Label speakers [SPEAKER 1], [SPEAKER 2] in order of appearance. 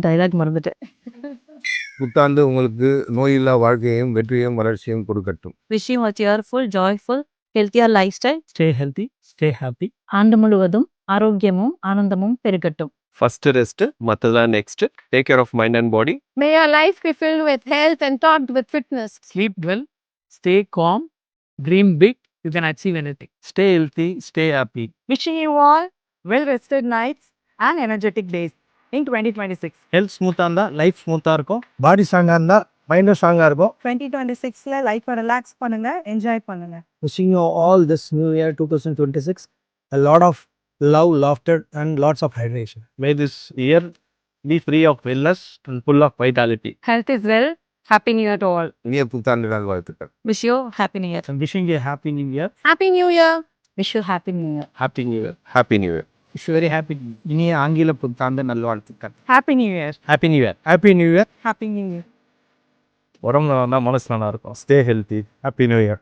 [SPEAKER 1] Dialogue மறந்துட்டேன்.
[SPEAKER 2] புத்தாண்டு உங்களுக்கு நோயில்லா வாழ்க்கையையும் வெற்றியையும் வளர்ச்சியும் கொடுக்கட்டும்.
[SPEAKER 1] Wishing a cheerful, joyful, healthier lifestyle.
[SPEAKER 3] Stay healthy, stay happy.
[SPEAKER 1] ஆண்டு முழுவதும் ஆரோக்கியமும் ஆனந்தமும் பெருகட்டும்.
[SPEAKER 4] First rest, மத்ததெல்லாம் next. Take care of mind and body.
[SPEAKER 5] May your life be filled with health and topped with fitness.
[SPEAKER 3] Sleep well, stay calm, dream big, you can achieve anything. Stay healthy, stay happy.
[SPEAKER 5] Wishing you all well-rested nights and energetic days in 2026.
[SPEAKER 3] Health ஸ்மூத்தாக இருந்தால் life ஸ்மூத்தாக இருக்கும்.
[SPEAKER 6] பாடி ஸ்ட்ராங்காக இருந்தால் மைண்டும் ஸ்ட்ராங்காக இருக்கும்.
[SPEAKER 5] 2026ல லைஃப்பை relax பண்ணுங்க, என்ஜாய் பண்ணுங்க.
[SPEAKER 6] Wishing you all this new year 2026 a lot of love, laughter and lots of hydration.
[SPEAKER 3] May this year be free of illness and full of vitality.
[SPEAKER 5] Health is well. Happy New Year to all.
[SPEAKER 2] இனிய புத்தாண்டு நாள் வாழ்த்துக்கள்.
[SPEAKER 1] Wish you happy new year.
[SPEAKER 3] I'm wishing you a happy new year.
[SPEAKER 5] Happy New Year.
[SPEAKER 1] Wish you happy new year.
[SPEAKER 3] Happy new year.
[SPEAKER 4] Happy New Year.
[SPEAKER 3] Wish you very happy. இனிய ஆங்கில புத்தாண்டு நல்வாழ்த்துக்கள்.
[SPEAKER 5] Happy New Year.
[SPEAKER 3] Happy new year.
[SPEAKER 6] Happy New Year.
[SPEAKER 5] Happy New Year.
[SPEAKER 3] உடம்பு நல்லா இருந்தால் மனசு நல்லா இருக்கும்.
[SPEAKER 2] Stay healthy. Happy New Year.